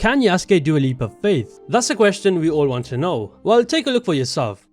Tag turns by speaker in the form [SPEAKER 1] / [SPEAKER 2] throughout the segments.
[SPEAKER 1] Can Yasuke do a leap of faith? That's a question we all want to know. Well, take a look for yourself.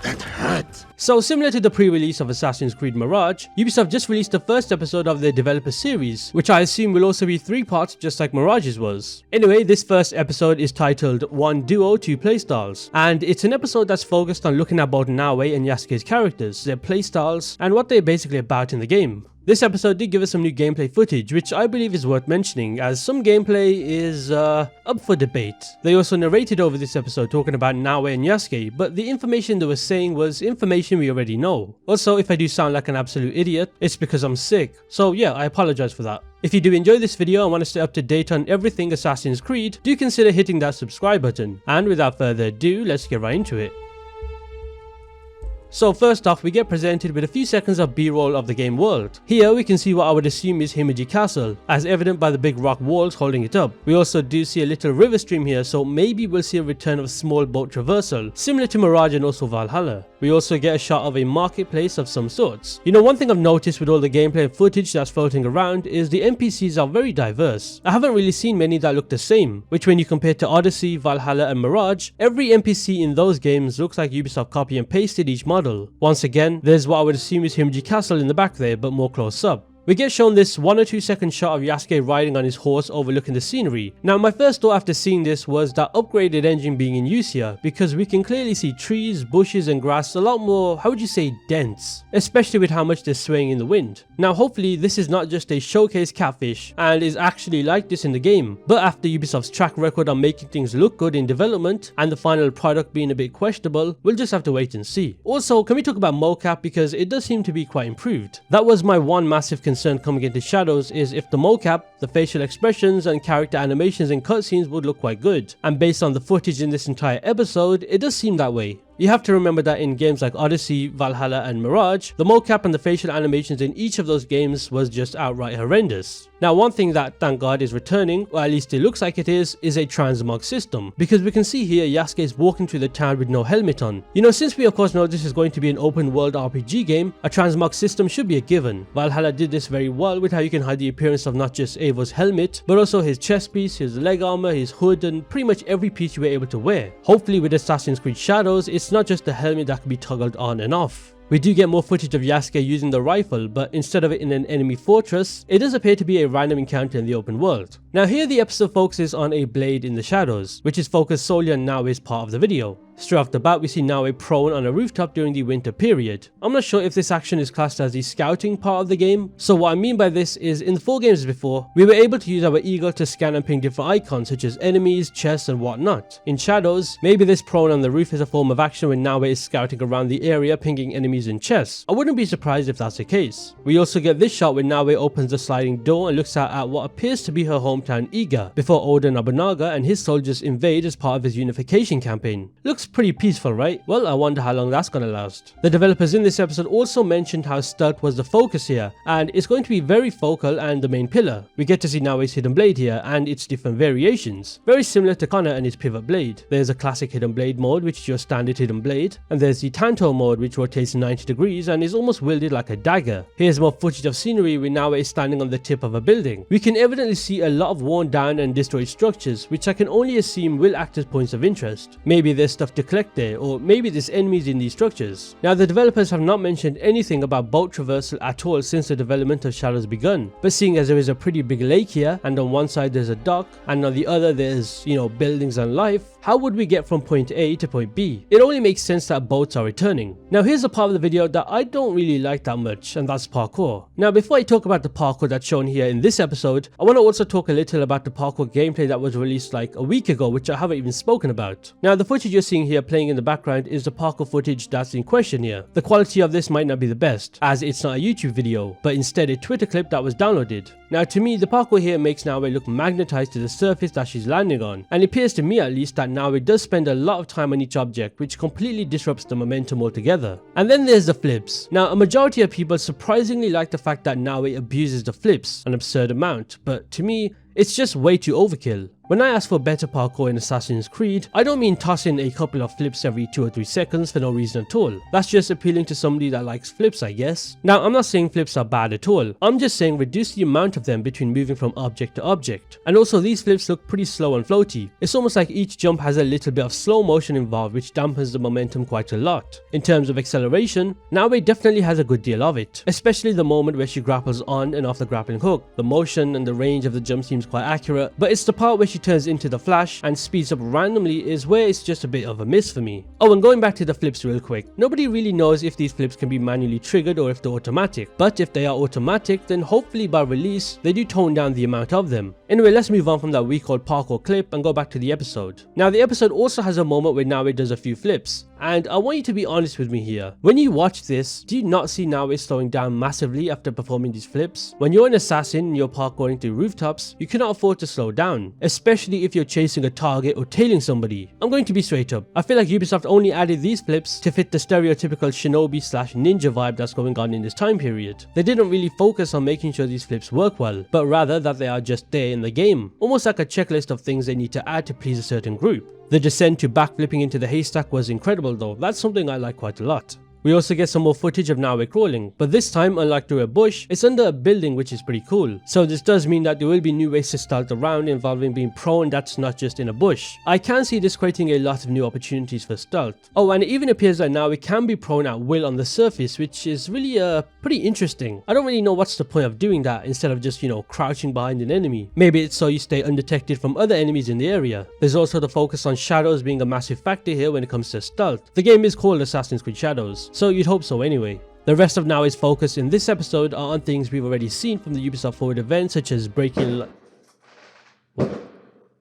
[SPEAKER 2] That hurt.
[SPEAKER 1] So similar to the pre-release of Assassin's Creed Mirage, Ubisoft just released the first episode of their developer series, which I assume will also be 3 parts just like Mirage's was. Anyway, this first episode is titled One Duo, Two Playstyles, and it's an episode that's focused on looking at both Naoe and Yasuke's characters, their playstyles, and what they're basically about in the game. This episode did give us some new gameplay footage, which I believe is worth mentioning, as some gameplay is up for debate. They also narrated over this episode talking about Naoe and Yasuke, but the information they were saying was information we already know. Also, if I do sound like an absolute idiot, it's because I'm sick, so yeah, I apologize for that. If you do enjoy this video and want to stay up to date on everything Assassin's Creed, do consider hitting that subscribe button. And without further ado, let's get right into it. So first off, we get presented with a few seconds of B-roll of the game world. Here we can see what I would assume is Himeji Castle, as evident by the big rock walls holding it up. We also do see a little river stream here, so maybe we'll see a return of small boat traversal, similar to Mirage and also Valhalla. We also get a shot of a marketplace of some sorts. You know, one thing I've noticed with all the gameplay and footage that's floating around is the NPCs are very diverse. I haven't really seen many that look the same, which when you compare to Odyssey, Valhalla and Mirage, every NPC in those games looks like Ubisoft copy and pasted each model. Once again, there's what I would assume is Himeji Castle in the back there, but more close up. We get shown this 1 or 2 second shot of Yasuke riding on his horse overlooking the scenery. Now my first thought after seeing this was that upgraded engine being in use here, because we can clearly see trees, bushes and grass a lot more, how would you say, dense, especially with how much they're swaying in the wind. Now hopefully this is not just a showcase catfish and is actually like this in the game, but after Ubisoft's track record on making things look good in development and the final product being a bit questionable, we'll just have to wait and see. Also, can we talk about mocap, because it does seem to be quite improved. That was my one massive concern coming into Shadows, is if the mocap, the facial expressions and character animations and cutscenes would look quite good, and based on the footage in this entire episode, it does seem that way. You have to remember that in games like Odyssey, Valhalla and Mirage, the mocap and the facial animations in each of those games was just outright horrendous. Now one thing that, thank God, is returning, or at least it looks like it is a transmog system, because we can see here Yasuke is walking through the town with no helmet on. You know, since we of course know this is going to be an open world RPG game, a transmog system should be a given. Valhalla did this very well with how you can hide the appearance of not just Eivor's helmet, but also his chest piece, his leg armor, his hood and pretty much every piece you were able to wear. Hopefully with Assassin's Creed Shadows, it's not just the helmet that can be toggled on and off. We do get more footage of Yasuke using the rifle, but instead of it in an enemy fortress, it does appear to be a random encounter in the open world. Now here the episode focuses on a blade in the shadows, which is focused solely on Naoe's part of the video. Straight off the bat we see Naoe prone on a rooftop during the winter period. I'm not sure if this action is classed as the scouting part of the game, so what I mean by this is in the 4 games before, we were able to use our eagle to scan and ping different icons such as enemies, chests and whatnot. In Shadows, maybe this prone on the roof is a form of action when Naoe is scouting around the area pinging enemies and chests. I wouldn't be surprised if that's the case. We also get this shot when Naoe opens the sliding door and looks out at what appears to be her hometown Iga, before Oda Nobunaga and his soldiers invade as part of his unification campaign. Looks pretty peaceful, right? Well, I wonder how long that's gonna last. The developers in this episode also mentioned how stealth was the focus here, and it's going to be very focal and the main pillar. We get to see Naoe's hidden blade here and its different variations, very similar to Connor and his pivot blade. There's a classic hidden blade mode, which is your standard hidden blade, and there's the Tanto mode, which rotates 90 degrees and is almost wielded like a dagger. Here's more footage of scenery with Naoe standing on the tip of a building. We can evidently see a lot of worn down and destroyed structures, which I can only assume will act as points of interest. Maybe there's stuff to collect there, or maybe there's enemies in these structures. Now the developers have not mentioned anything about boat traversal at all since the development of Shadows begun, but seeing as there is a pretty big lake here, and on one side there's a dock, and on the other there's, you know, buildings and life, how would we get from point A to point B? It only makes sense that boats are returning. Now here's a part of the video that I don't really like that much, and that's parkour. Now before I talk about the parkour that's shown here in this episode, I want to also talk a little about the parkour gameplay that was released like a week ago, which I haven't even spoken about. Now the footage you're seeing here playing in the background is the parkour footage that's in question here. The quality of this might not be the best, as it's not a YouTube video, but instead a Twitter clip that was downloaded. Now to me, the parkour here makes Naoe look magnetized to the surface that she's landing on, and it appears to me at least that Naoe does spend a lot of time on each object, which completely disrupts the momentum altogether. And then there's the flips. Now a majority of people surprisingly like the fact that Naoe abuses the flips an absurd amount, but to me, It's just way too overkill. When I ask for better parkour in Assassin's Creed, I don't mean tossing a couple of flips every 2 or 3 seconds for no reason at all. That's just appealing to somebody that likes flips, I guess. Now, I'm not saying flips are bad at all. I'm just saying reduce the amount of them between moving from object to object. And also, these flips look pretty slow and floaty. It's almost like each jump has a little bit of slow motion involved, which dampens the momentum quite a lot. In terms of acceleration, Naoe definitely has a good deal of it, especially the moment where she grapples on and off the grappling hook. The motion and the range of the jump seems quite accurate, but it's the part where she turns into the flash and speeds up randomly is where it's just a bit of a miss for me. Oh, and going back to the flips real quick, nobody really knows if these flips can be manually triggered or if they're automatic, but if they are automatic, then hopefully by release they do tone down the amount of them. Anyway, let's move on from that weak old parkour clip and go back to the episode. Now, the episode also has a moment where Naoe does a few flips, and I want you to be honest with me here. When you watch this, do you not see Naoe slowing down massively after performing these flips? When you're an assassin and you're parkouring through rooftops, you cannot afford to slow down, especially if you're chasing a target or tailing somebody. I'm going to be straight up. I feel like Ubisoft only added these flips to fit the stereotypical shinobi slash ninja vibe that's going on in this time period. They didn't really focus on making sure these flips work well, but rather that they are just there in the game, almost like a checklist of things they need to add to please a certain group. The descent to backflipping into the haystack was incredible though. That's something I like quite a lot. We also get some more footage of Naoe crawling, but this time, unlike through a bush, it's under a building, which is pretty cool. So this does mean that there will be new ways to stealth around involving being prone, that's not just in a bush. I can see this creating a lot of new opportunities for stealth. Oh, and it even appears that Naoe can be prone at will on the surface, which is really pretty interesting. I don't really know what's the point of doing that instead of just, crouching behind an enemy. Maybe it's so you stay undetected from other enemies in the area. There's also the focus on shadows being a massive factor here when it comes to stealth. The game is called Assassin's Creed Shadows, so you'd hope so anyway. The rest of Naoe's focus in this episode are on things we've already seen from the Ubisoft Forward event, such as breaking... What?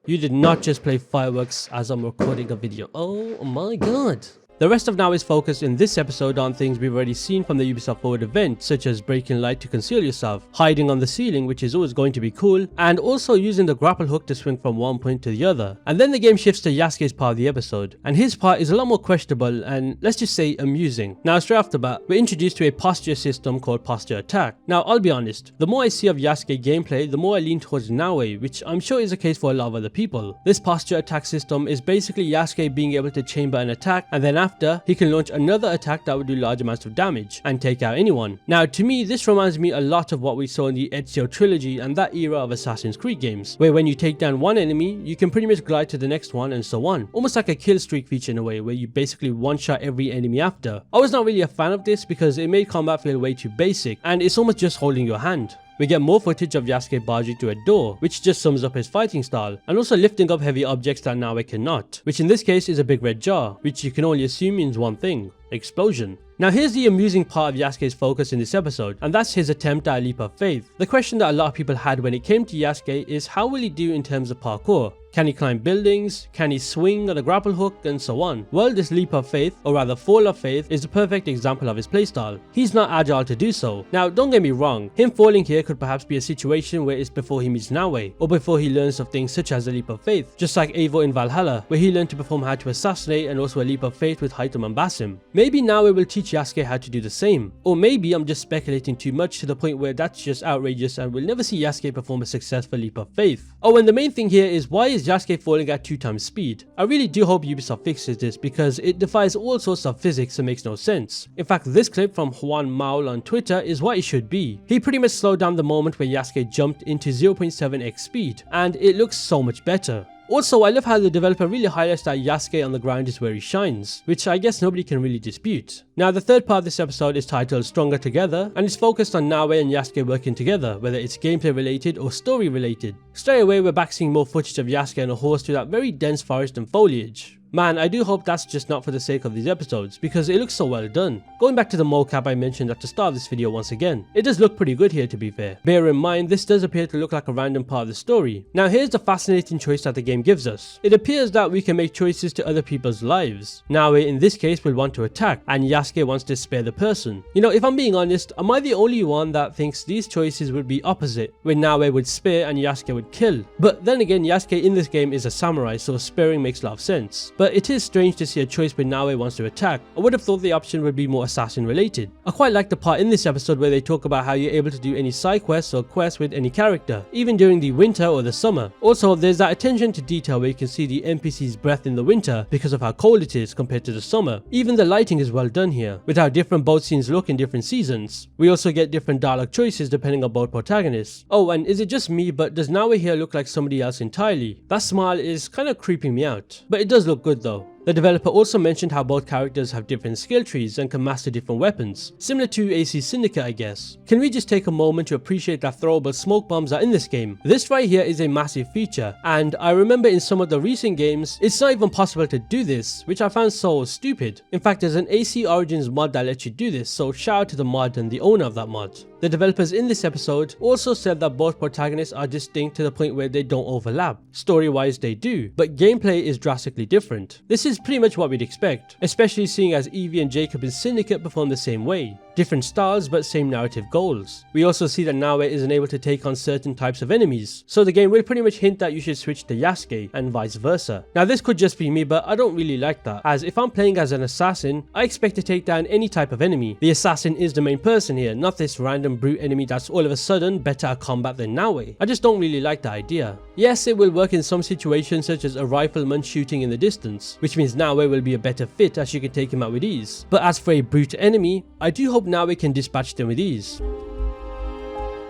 [SPEAKER 1] You did not just play fireworks as I'm recording a video. Oh my god. The rest of Naoe's focus in this episode are on things we've already seen from the Ubisoft Forward event, such as breaking light to conceal yourself, hiding on the ceiling, which is always going to be cool, and also using the grapple hook to swing from one point to the other. And then the game shifts to Yasuke's part of the episode, and his part is a lot more questionable and, let's just say, amusing. Now, straight off the bat, we're introduced to a posture system called posture attack. Now, I'll be honest, the more I see of Yasuke gameplay, the more I lean towards Naoe, which I'm sure is the case for a lot of other people. This posture attack system is basically Yasuke being able to chamber an attack, and then after, he can launch another attack that would do large amounts of damage and take out anyone. Now, to me, this reminds me a lot of what we saw in the Ezio trilogy and that era of Assassin's Creed games, where when you take down one enemy, you can pretty much glide to the next one and so on. Almost like a kill streak feature in a way, where you basically one-shot every enemy after. I was not really a fan of this because it made combat feel way too basic, and it's almost just holding your hand. We get more footage of Yasuke barging through a door, which just sums up his fighting style, and also lifting up heavy objects that Naoe cannot, which in this case is a big red jar, which you can only assume means one thing: explosion. Now here's the amusing part of Yasuke's focus in this episode, and that's his attempt at a leap of faith. The question that a lot of people had when it came to Yasuke is how will he do in terms of parkour? Can he climb buildings? Can he swing on a grapple hook? And so on. Well, this leap of faith, or rather fall of faith, is the perfect example of his playstyle. He's not agile to do so. Now, don't get me wrong, him falling here could perhaps be a situation where it's before he meets Naoe, or before he learns of things such as a leap of faith, just like Eivor in Valhalla, where he learned to perform how to assassinate and also a leap of faith with Hytum and Basim. Maybe Naoe will teach Yasuke how to do the same, or maybe I'm just speculating too much to the point where that's just outrageous and we'll never see Yasuke perform a successful leap of faith. Oh, and the main thing here is, why is Yasuke falling at 2 times speed? I really do hope Ubisoft fixes this because it defies all sorts of physics and makes no sense. In fact, this clip from Juan Maul on Twitter is what it should be. He pretty much slowed down the moment where Yasuke jumped into 0.7x speed, and it looks so much better. Also, I love how the developer really highlights that Yasuke on the ground is where he shines, which I guess nobody can really dispute. Now, the third part of this episode is titled Stronger Together, and it's focused on Naoe and Yasuke working together, whether it's gameplay related or story related. Straight away, we're back seeing more footage of Yasuke on a horse through that very dense forest and foliage. Man, I do hope that's just not for the sake of these episodes, because it looks so well done. Going back to the mocap I mentioned at the start of this video once again, it does look pretty good here to be fair. Bear in mind, this does appear to look like a random part of the story. Now here's the fascinating choice that the game gives us. It appears that we can make choices to other people's lives. Naoe in this case will want to attack, and Yasuke wants to spare the person. You know, if I'm being honest, am I the only one that thinks these choices would be opposite, where Naoe would spare and Yasuke would kill? But then again, Yasuke in this game is a samurai, so sparing makes a lot of sense. but it is strange to see a choice where Naoe wants to attack. I would have thought the option would be more assassin related. I quite like the part in this episode where they talk about how you're able to do any side quests or quests with any character, even during the winter or the summer. Also, there's that attention to detail where you can see the NPC's breath in the winter because of how cold it is compared to the summer. Even the lighting is well done here, with how different both scenes look in different seasons. We also get different dialogue choices depending on both protagonists. Oh, and is it just me, but does Naoe here look like somebody else entirely? That smile is kind of creeping me out, but it does look good though. The developer also mentioned how both characters have different skill trees and can master different weapons, similar to AC Syndicate I guess. Can we just take a moment to appreciate that throwable smoke bombs are in this game? This right here is a massive feature, and I remember in some of the recent games, it's not even possible to do this, which I found so stupid. In fact, there's an AC Origins mod that lets you do this, so shout out to the mod and the owner of that mod. The developers in this episode also said that both protagonists are distinct to the point where they don't overlap. Story-wise they do, but gameplay is drastically different. This is pretty much what we'd expect, especially seeing as Evie and Jacob in Syndicate perform the same way. Different styles but same narrative goals. We also see that Naoe isn't able to take on certain types of enemies, so the game will pretty much hint that you should switch to Yasuke and vice versa. Now this could just be me, but I don't really like that, as if I'm playing as an assassin, I expect to take down any type of enemy. The assassin is the main person here, not this random brute enemy that's all of a sudden better at combat than Naoe. I just don't really like the idea. Yes, it will work in some situations such as a rifleman shooting in the distance, which means Naoe will be a better fit as she can take him out with ease. But as for a brute enemy, I do hope Naoe can dispatch them with ease.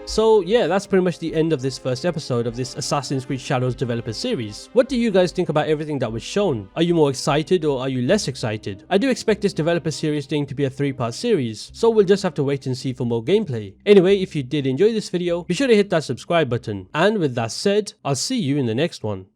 [SPEAKER 1] So yeah, that's pretty much the end of this first episode of this Assassin's Creed Shadows developer series. What do you guys think about everything that was shown? Are you more excited or are you less excited? I do expect this developer series thing to be a 3-part series, so we'll just have to wait and see for more gameplay. Anyway, if you did enjoy this video, be sure to hit that subscribe button. And with that said, I'll see you in the next one.